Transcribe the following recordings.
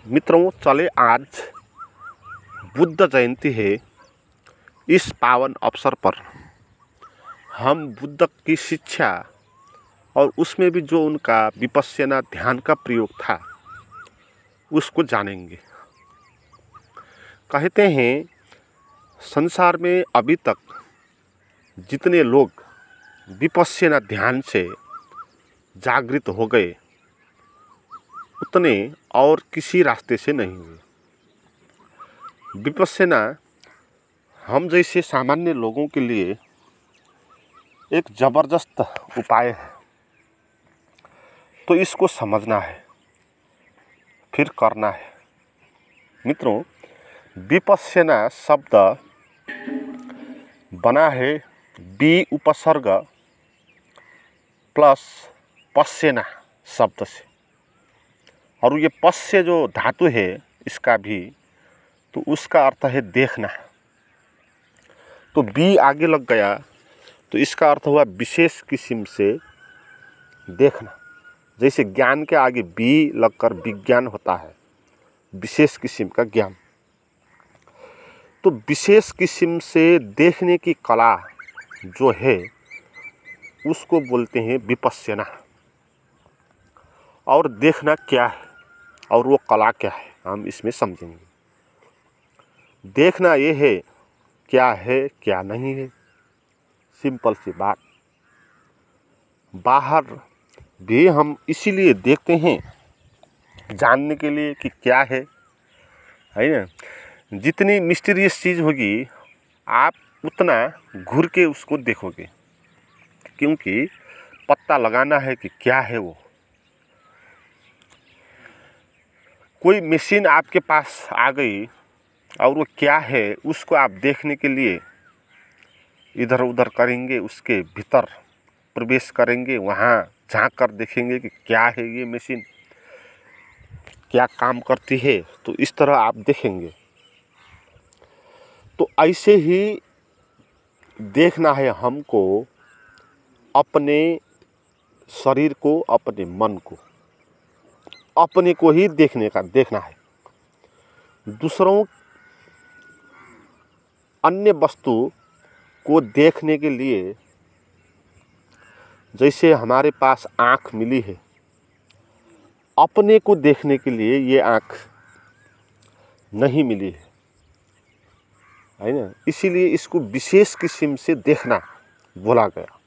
मित्रों, चले आज बुद्ध जयंती है। इस पावन अवसर पर हम बुद्ध की शिक्षा और उसमें भी जो उनका विपश्यना ध्यान का प्रयोग था उसको जानेंगे। कहते हैं संसार में अभी तक जितने लोग विपश्यना ध्यान से जागृत हो गए उतने और किसी रास्ते से नहीं हुए। विपश्यना हम जैसे सामान्य लोगों के लिए एक ज़बरदस्त उपाय है, तो इसको समझना है फिर करना है। मित्रों, विपश्यना शब्द बना है बी उपसर्ग प्लस पश्यना शब्द से, और ये पश्य जो धातु है इसका भी, तो उसका अर्थ है देखना। तो बी आगे लग गया तो इसका अर्थ हुआ विशेष किस्म से देखना। जैसे ज्ञान के आगे बी लगकर विज्ञान होता है, विशेष किस्म का ज्ञान। तो विशेष किस्म से देखने की कला जो है उसको बोलते हैं विपश्यना। और देखना क्या है और वो कला क्या है हम इसमें समझेंगे। देखना ये है क्या नहीं है, सिंपल सी बात। बाहर भी हम इसीलिए देखते हैं जानने के लिए कि क्या है ना। जितनी मिस्टीरियस चीज़ होगी आप उतना घूर के उसको देखोगे, क्योंकि पता लगाना है कि क्या है वो। कोई मशीन आपके पास आ गई और वो क्या है उसको आप देखने के लिए इधर उधर करेंगे, उसके भीतर प्रवेश करेंगे, वहाँ झांक कर देखेंगे कि क्या है ये मशीन, क्या काम करती है। तो इस तरह आप देखेंगे। तो ऐसे ही देखना है हमको अपने शरीर को, अपने मन को, अपने को ही देखना है। दूसरों अन्य वस्तु को देखने के लिए, जैसे हमारे पास आँख मिली है, अपने को देखने के लिए ये आँख नहीं मिली है ना। इसीलिए इसको विशेष किस्म से देखना बोला गया,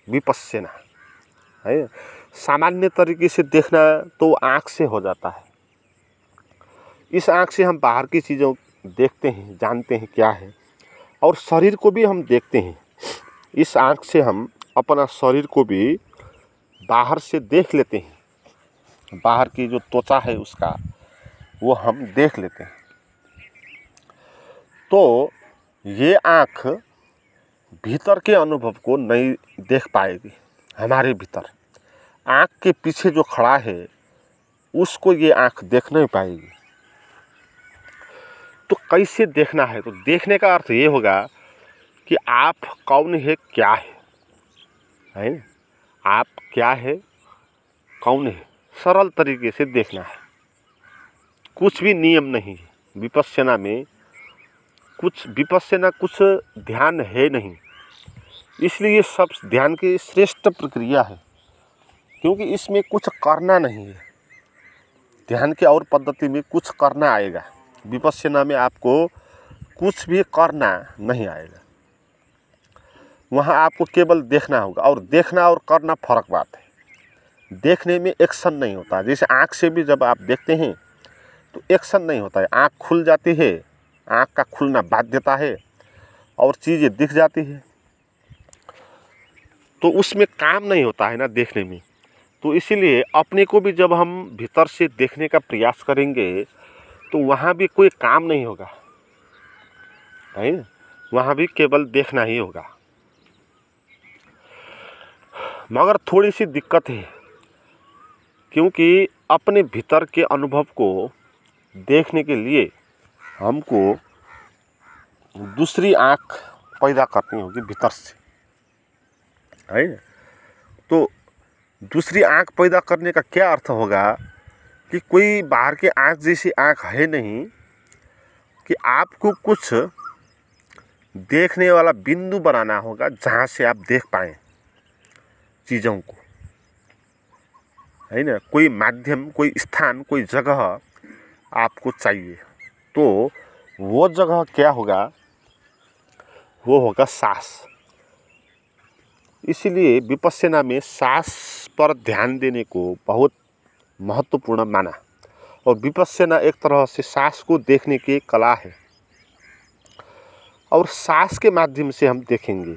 विपश्यना है ना। सामान्य तरीके से देखना तो आँख से हो जाता है। इस आँख से हम बाहर की चीज़ों देखते हैं, जानते हैं क्या है, और शरीर को भी हम देखते हैं। इस आँख से हम अपना शरीर को भी बाहर से देख लेते हैं, बाहर की जो त्वचा है उसका वो हम देख लेते हैं। तो ये आँख भीतर के अनुभव को नहीं देख पाएगी। हमारे भीतर आँख के पीछे जो खड़ा है उसको ये आँख देख नहीं पाएगी। तो कैसे देखना है? तो देखने का अर्थ ये होगा कि आप कौन है, क्या है ना। आप क्या है, कौन है, सरल तरीके से देखना है। कुछ भी नियम नहीं है विपश्यना में, कुछ ध्यान है नहीं। इसलिए सब ध्यान की श्रेष्ठ प्रक्रिया है, क्योंकि इसमें कुछ करना नहीं है। ध्यान की और पद्धति में कुछ करना आएगा, विपश्यना में आपको कुछ भी करना नहीं आएगा। वहाँ आपको केवल देखना होगा, और देखना और करना फर्क बात है। देखने में एक्शन नहीं होता। जैसे आँख से भी जब आप देखते हैं तो एक्शन नहीं होता है, आँख खुल जाती है, आँख का खुलना बाध्यता है और चीज़ें दिख जाती है, तो उसमें काम नहीं होता है ना देखने में। तो इसीलिए अपने को भी जब हम भीतर से देखने का प्रयास करेंगे तो वहाँ भी कोई काम नहीं होगा, है ना। वहाँ भी केवल देखना ही होगा। मगर थोड़ी सी दिक्कत है, क्योंकि अपने भीतर के अनुभव को देखने के लिए हमको दूसरी आँख पैदा करनी होगी भीतर से, है ना। तो दूसरी आँख पैदा करने का क्या अर्थ होगा कि कोई बाहर के आँख जैसी आँख है नहीं कि आपको कुछ देखने वाला बिंदु बनाना होगा जहाँ से आप देख पाएँ चीज़ों को, है ना। कोई माध्यम, कोई स्थान, कोई जगह आपको चाहिए। तो वो जगह क्या होगा? वो होगा सांस। इसीलिए विपश्यना में सांस पर ध्यान देने को बहुत महत्वपूर्ण माना। और विपश्यना एक तरह से सांस को देखने की कला है। और सांस के माध्यम से हम देखेंगे,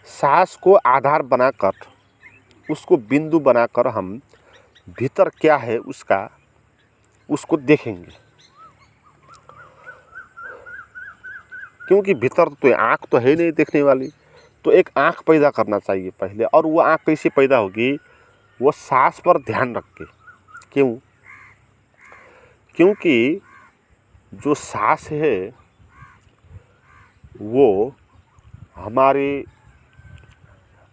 सांस को आधार बनाकर, उसको बिंदु बनाकर हम भीतर क्या है उसको देखेंगे। क्योंकि भीतर तो आँख तो है नहीं देखने वाली, तो एक आँख पैदा करना चाहिए पहले। और वो आँख कैसे पैदा होगी? वो सांस पर ध्यान रख के। क्यों? क्योंकि जो सांस है वो हमारे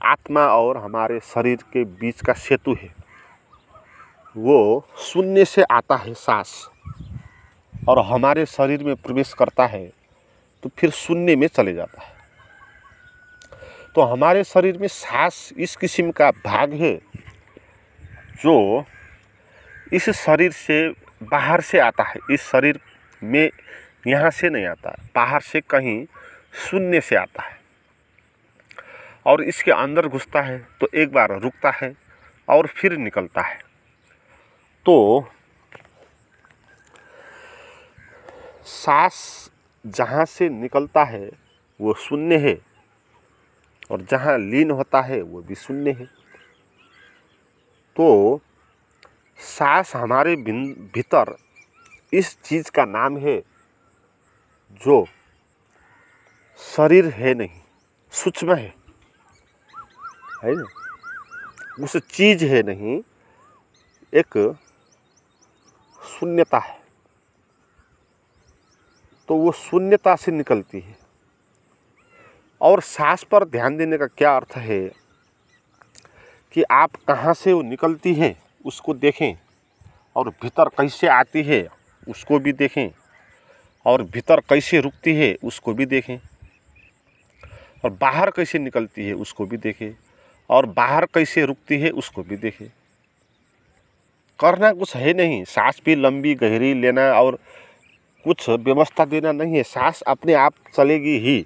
आत्मा और हमारे शरीर के बीच का सेतु है। वो शून्य से आता है सांस, और हमारे शरीर में प्रवेश करता है तो फिर शून्य में चले जाता है। तो हमारे शरीर में सांस इस किस्म का भाग है जो इस शरीर से बाहर से आता है। इस शरीर में यहाँ से नहीं आता, बाहर से कहीं शून्य से आता है और इसके अंदर घुसता है, तो एक बार रुकता है और फिर निकलता है। तो सांस जहाँ से निकलता है वो शून्य है, और जहाँ लीन होता है वो भी शून्य है। तो सांस हमारे भीतर इस चीज़ का नाम है जो शरीर है नहीं, सूक्ष्म है ना। उस चीज़ है नहीं, एक शून्यता है। तो वो शून्यता से निकलती है। और सांस पर ध्यान देने का क्या अर्थ है कि आप कहाँ से वो निकलती है उसको देखें, और भीतर कैसे आती है उसको भी देखें, और भीतर कैसे रुकती है उसको भी देखें, और बाहर कैसे निकलती है उसको भी देखें, और बाहर कैसे रुकती है उसको भी देखें। करना कुछ है नहीं, सांस भी लंबी गहरी लेना और कुछ व्यवस्था देना नहीं है। सांस अपने आप चलेगी ही।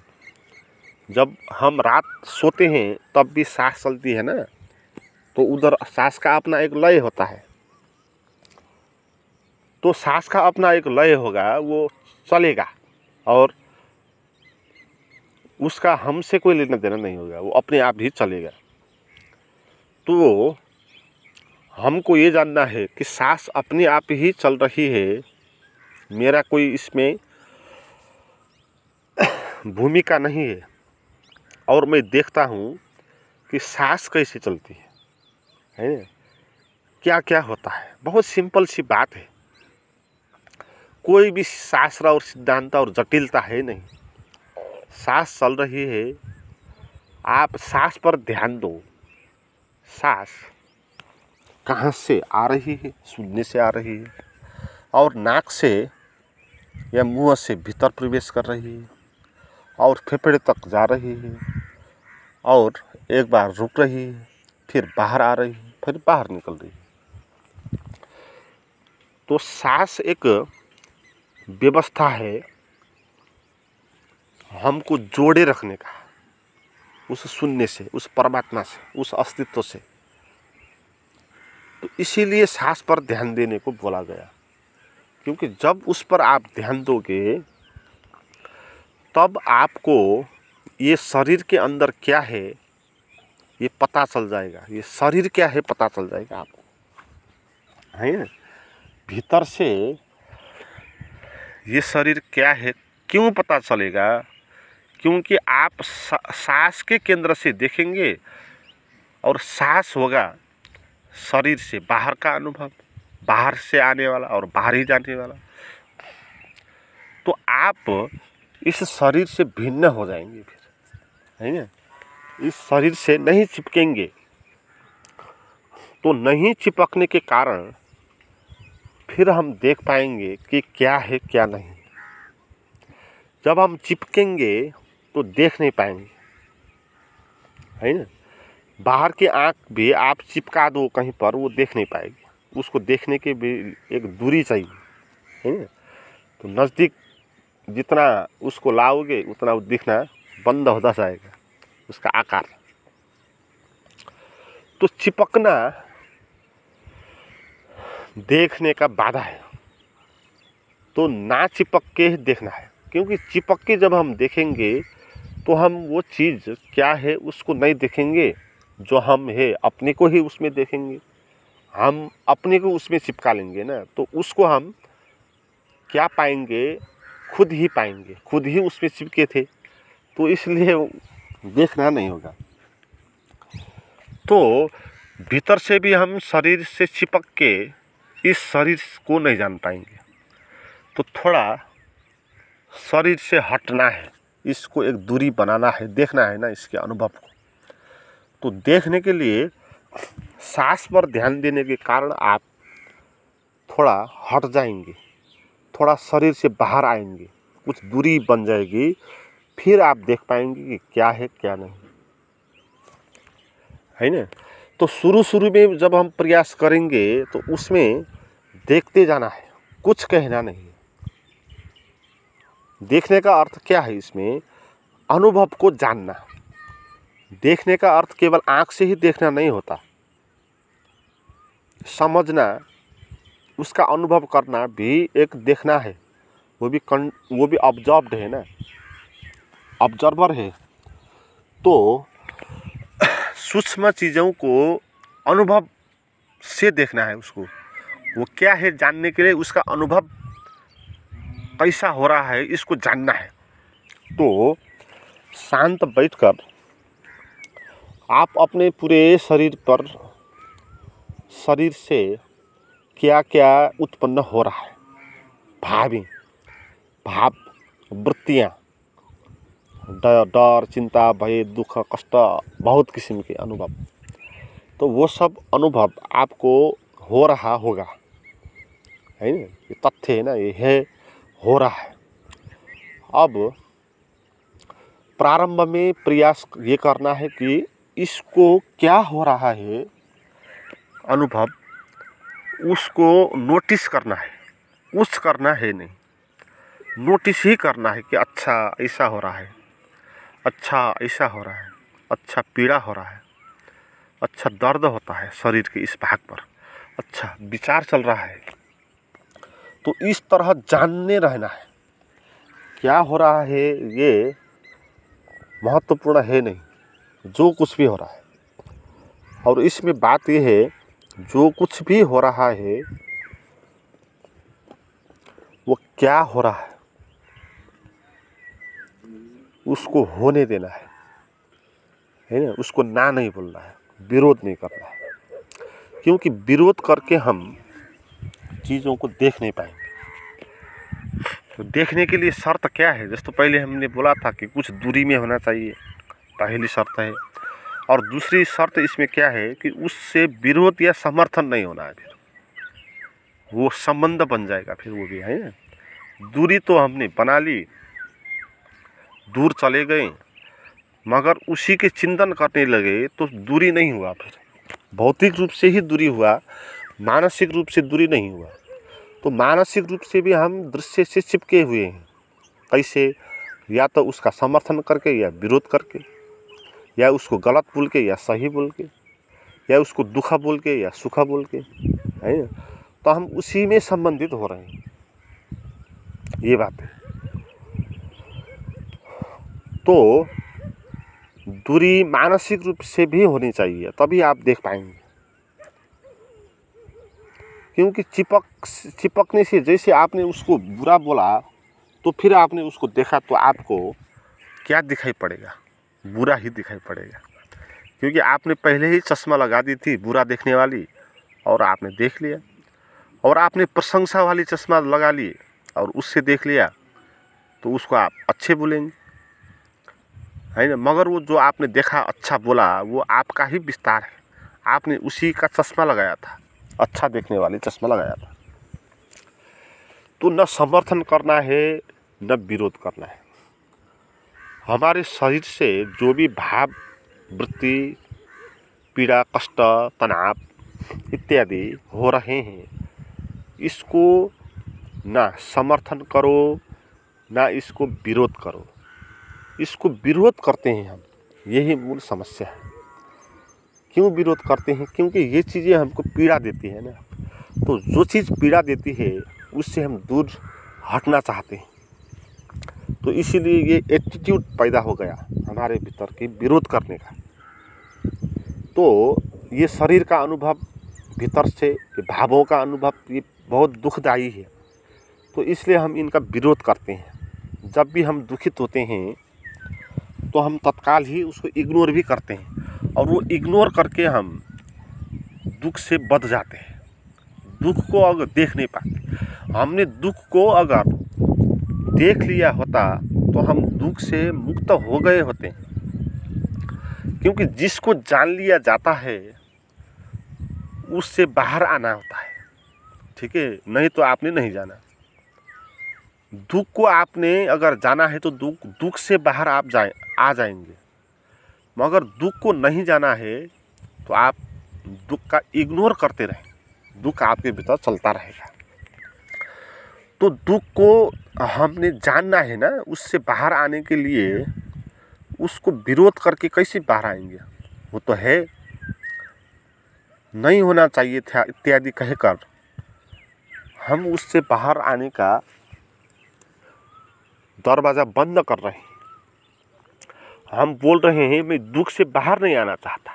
जब हम रात सोते हैं तब भी सांस चलती है ना, तो उधर सांस का अपना एक लय होता है। तो सांस का अपना एक लय होगा, वो चलेगा और उसका हमसे कोई लेना देना नहीं होगा, वो अपने आप ही चलेगा। तो हमको ये जानना है कि सांस अपने आप ही चल रही है, मेरा कोई इसमें भूमिका नहीं है। और मैं देखता हूँ कि सांस कैसे चलती है ना, क्या क्या होता है। बहुत सिंपल सी बात है, कोई भी शास्त्र और सिद्धांत और जटिलता है नहीं। सांस चल रही है, आप सांस पर ध्यान दो। सांस कहाँ से आ रही है? शून्य से आ रही है, और नाक से या मुंह से भीतर प्रवेश कर रही है, और फेफड़े तक जा रही है, और एक बार रुक रही है, फिर बाहर आ रही है, फिर बाहर निकल रही है। तो सांस एक व्यवस्था है हमको जोड़े रखने का उस शून्य से, उस परमात्मा से, उस अस्तित्व से। तो इसीलिए सांस पर ध्यान देने को बोला गया, क्योंकि जब उस पर आप ध्यान दोगे तब आपको ये शरीर के अंदर क्या है ये पता चल जाएगा। ये शरीर क्या है पता चल जाएगा आपको, है ना। भीतर से ये शरीर क्या है क्यों पता चलेगा? क्योंकि आप सांस के केंद्र से देखेंगे और सांस होगा शरीर से बाहर का अनुभव, बाहर से आने वाला और बाहर ही जाने वाला। तो आप इस शरीर से भिन्न हो जाएंगे फिर, है ना। इस शरीर से नहीं चिपकेंगे। तो नहीं चिपकने के कारण फिर हम देख पाएंगे कि क्या है क्या नहीं। जब हम चिपकेंगे तो देख नहीं पाएंगे, है ना। बाहर की आँख भी आप चिपका दो कहीं पर, वो देख नहीं पाएगी। उसको देखने के भी एक दूरी चाहिए, है ना। तो नज़दीक जितना उसको लाओगे उतना वो दिखना बंद होता जाएगा, उसका आकार। तो चिपकना देखने का बाधा है, तो ना चिपक के देखना है। क्योंकि चिपक के जब हम देखेंगे तो हम वो चीज़ क्या है उसको नहीं देखेंगे, जो हम है अपने को ही उसमें देखेंगे। हम अपने को उसमें चिपका लेंगे ना, तो उसको हम क्या पाएंगे, खुद ही पाएंगे, खुद ही उसमें चिपके थे, तो इसलिए देखना नहीं होगा। तो भीतर से भी हम शरीर से चिपक के इस शरीर को नहीं जान पाएंगे। तो थोड़ा शरीर से हटना है, इसको एक दूरी बनाना है, देखना है ना इसके अनुभव को। तो देखने के लिए सांस पर ध्यान देने के कारण आप थोड़ा हट जाएंगे, थोड़ा शरीर से बाहर आएंगे, कुछ दूरी बन जाएगी, फिर आप देख पाएंगे कि क्या है क्या नहीं, है ना। तो शुरू में जब हम प्रयास करेंगे तो उसमें देखते जाना है, कुछ कहना नहीं। देखने का अर्थ क्या है इसमें, अनुभव को जानना। देखने का अर्थ केवल आँख से ही देखना नहीं होता, समझना, उसका अनुभव करना भी एक देखना है। वो भी ऑब्जर्व्ड है ना, ऑब्जर्वर है। तो सूक्ष्म चीज़ों को अनुभव से देखना है, उसको वो क्या है जानने के लिए उसका अनुभव कैसा हो रहा है इसको जानना है। तो शांत बैठकर आप अपने पूरे शरीर से क्या क्या उत्पन्न हो रहा है, भाव वृत्तियाँ, डर, चिंता, भय, दुख, कष्ट, बहुत किस्म के अनुभव, तो वो सब अनुभव आपको हो रहा होगा, है ना। ये तथ्य है ना, ये है, हो रहा है। अब प्रारंभ में प्रयास ये करना है कि इसको क्या हो रहा है अनुभव, उसको नोटिस करना है, कुछ करना है नहीं, नोटिस ही करना है कि अच्छा ऐसा हो रहा है, अच्छा ऐसा हो रहा है, अच्छा पीड़ा हो रहा है, अच्छा दर्द होता है शरीर के इस भाग पर, अच्छा विचार चल रहा है। तो इस तरह जानने रहना है, क्या हो रहा है ये महत्वपूर्ण है नहीं, जो कुछ भी हो रहा है। और इसमें बात ये है, जो कुछ भी हो रहा है वो क्या हो रहा है उसको होने देना है ना। उसको ना नहीं बोलना है, विरोध नहीं करना है, क्योंकि विरोध करके हम चीज़ों को देख नहीं पाएंगे। तो देखने के लिए शर्त क्या है, जैसे तो पहले हमने बोला था कि कुछ दूरी में होना चाहिए, पहली शर्त है। और दूसरी शर्त इसमें क्या है कि उससे विरोध या समर्थन नहीं होना है, फिर वो संबंध बन जाएगा, फिर वो भी है ना। दूरी तो हमने बना ली, दूर चले गए, मगर उसी के चिंतन करने लगे तो दूरी नहीं हुआ, फिर भौतिक रूप से ही दूरी हुआ, मानसिक रूप से दूरी नहीं हुआ। तो मानसिक रूप से भी हम दृश्य से चिपके हुए हैं, कैसे, या तो उसका समर्थन करके या विरोध करके, या उसको गलत बोल के या सही बोल के, या उसको दुखा बोल के या सुखा बोल के, है ना। तो हम उसी में संबंधित हो रहे हैं, ये बात है। तो दूरी मानसिक रूप से भी होनी चाहिए, तभी आप देख पाएंगे। क्योंकि चिपकने से, जैसे आपने उसको बुरा बोला तो फिर आपने उसको देखा, तो आपको क्या दिखाई पड़ेगा, बुरा ही दिखाई पड़ेगा। क्योंकि आपने पहले ही चश्मा लगा दी थी बुरा देखने वाली, और आपने देख लिया। और आपने प्रशंसा वाली चश्मा लगा ली और उससे देख लिया, तो उसको आप अच्छे बोलेंगे, है ना। मगर वो जो आपने देखा अच्छा बोला, वो आपका ही विस्तार है, आपने उसी का चश्मा लगाया था, अच्छा देखने वाली चश्मा लगाया था। तो न समर्थन करना है न विरोध करना है। हमारे शरीर से जो भी भाव, वृत्ति, पीड़ा, कष्ट, तनाव इत्यादि हो रहे हैं, इसको ना समर्थन करो ना इसको विरोध करो। इसको विरोध करते हैं हम, यही मूल समस्या है। क्यों विरोध करते हैं? क्योंकि ये चीज़ें हमको पीड़ा देती है ना। तो जो चीज़ पीड़ा देती है उससे हम दूर हटना चाहते हैं। तो इसीलिए ये एटीट्यूड पैदा हो गया हमारे भीतर के विरोध करने का। तो ये शरीर का अनुभव, भीतर से ये भावों का अनुभव, ये बहुत दुखदायी है। तो इसलिए हम इनका विरोध करते हैं। जब भी हम दुखित होते हैं तो हम तत्काल ही उसको इग्नोर भी करते हैं, और वो इग्नोर करके हम दुख से बच जाते हैं। दुख को अगर देख नहीं पाते, हमने दुख को अगर देख लिया होता तो हम दुख से मुक्त हो गए होते हैं। क्योंकि जिसको जान लिया जाता है उससे बाहर आना होता है, ठीक है? नहीं तो आपने नहीं जाना। दुख को आपने अगर जाना है तो दुख से बाहर आप आ जाएंगे। मगर दुख को नहीं जाना है तो आप दुख का इग्नोर करते रहें, दुख आपके भीतर चलता रहेगा। तो दुख को हमने जानना है ना, उससे बाहर आने के लिए उसको विरोध करके कैसे बाहर आएंगे? वो तो है नहीं होना चाहिए था इत्यादि कहकर हम उससे बाहर आने का दरवाज़ा बंद कर रहे हैं। हम बोल रहे हैं मैं दुख से बाहर नहीं आना चाहता,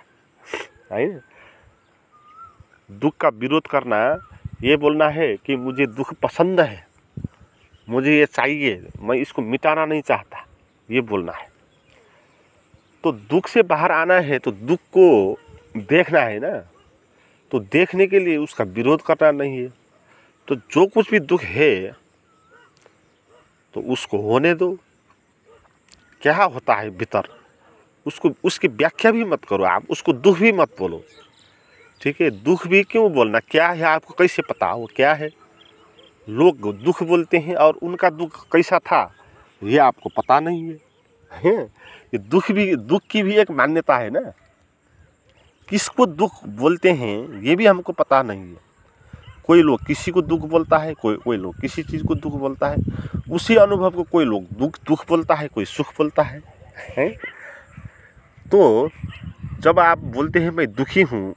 है ना? दुख का विरोध करना ये बोलना है कि मुझे दुख पसंद है, मुझे ये चाहिए, मैं इसको मिटाना नहीं चाहता, ये बोलना है। तो दुख से बाहर आना है तो दुख को देखना है ना। तो देखने के लिए उसका विरोध करना नहीं है। तो जो कुछ भी दुख है तो उसको होने दो। क्या होता है भीतर उसको, उसकी व्याख्या भी मत करो आप, उसको दुख भी मत बोलो, ठीक है? दुख भी क्यों बोलना? क्या है आपको कैसे पता वो क्या है? लोग दुख बोलते हैं और उनका दुख कैसा था ये आपको पता नहीं है। ये दुख की भी एक मान्यता है ना। किसको दुख बोलते हैं ये भी हमको पता नहीं है। कोई लोग किसी को दुख बोलता है, कोई लोग किसी चीज़ को दुख बोलता है। उसी अनुभव को कोई लोग दुख बोलता है, कोई सुख बोलता है? तो जब आप बोलते हैं मैं दुखी हूँ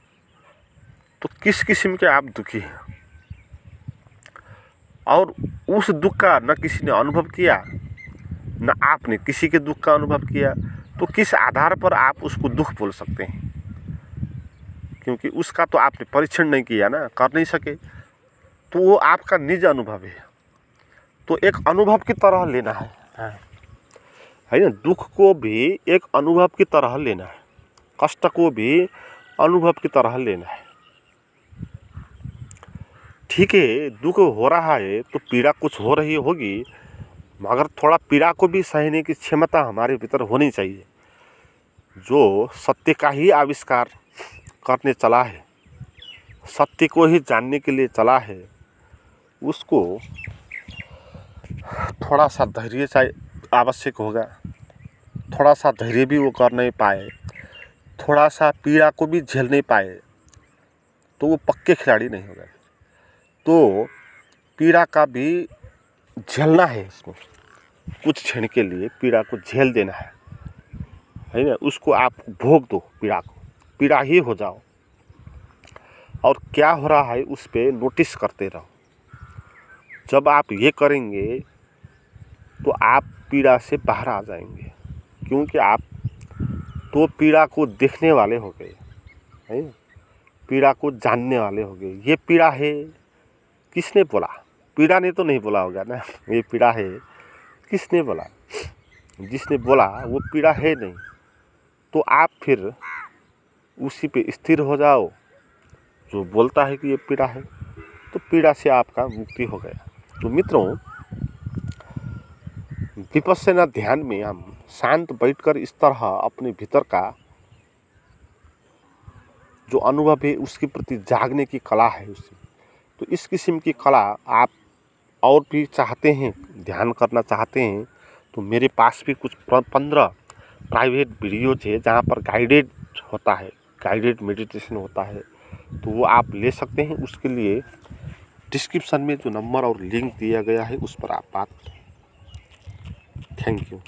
तो किस किस्म के आप दुखी हैं? और उस दुख का न किसी ने अनुभव किया, न आपने किसी के दुख का अनुभव किया, तो किस आधार पर आप उसको दुख बोल सकते हैं? क्योंकि उसका तो आपने परीक्षण नहीं किया ना, कर नहीं सके। तो वो आपका निज अनुभव है। तो एक अनुभव की तरह लेना है ना? दुख को भी एक अनुभव की तरह लेना है, कष्ट को भी अनुभव की तरह लेना है, ठीक है? दुख हो रहा है तो पीड़ा कुछ हो रही होगी, मगर थोड़ा पीड़ा को भी सहने की क्षमता हमारे भीतर होनी चाहिए। जो सत्य का ही आविष्कार करने चला है, सत्य को ही जानने के लिए चला है, उसको थोड़ा सा धैर्य चाहिए, आवश्यक होगा। थोड़ा सा धैर्य भी वो कर नहीं पाए, थोड़ा सा पीड़ा को भी झेल नहीं पाए तो वो पक्के खिलाड़ी नहीं होगा। तो पीड़ा का भी झेलना है, इसमें कुछ क्षण के लिए पीड़ा को झेल देना है ना? उसको आप भोग दो, पीड़ा को, पीड़ा ही हो जाओ, और क्या हो रहा है उस पर नोटिस करते रहो। जब आप ये करेंगे तो आप पीड़ा से बाहर आ जाएंगे, क्योंकि आप तो पीड़ा को देखने वाले हो गए, है? पीड़ा को जानने वाले हो गए। ये पीड़ा है, किसने बोला? पीड़ा ने तो नहीं बोला होगा ना, ये पीड़ा है, किसने बोला? जिसने बोला वो पीड़ा है नहीं। तो आप फिर उसी पे स्थिर हो जाओ, जो बोलता है कि ये पीड़ा है, तो पीड़ा से आपका मुक्ति हो गया। तो मित्रों, विपस्सना ध्यान में हम शांत बैठकर इस तरह अपने भीतर का जो अनुभव है उसके प्रति जागने की कला है उससे। तो इस किस्म की कला आप और भी चाहते हैं, ध्यान करना चाहते हैं, तो मेरे पास भी कुछ 15 प्राइवेट वीडियोज है जहाँ पर गाइडेड होता है, गाइडेड मेडिटेशन होता है, तो वो आप ले सकते हैं। उसके लिए डिस्क्रिप्शन में जो नंबर और लिंक दिया गया है उस पर आप बात करें। Thank you.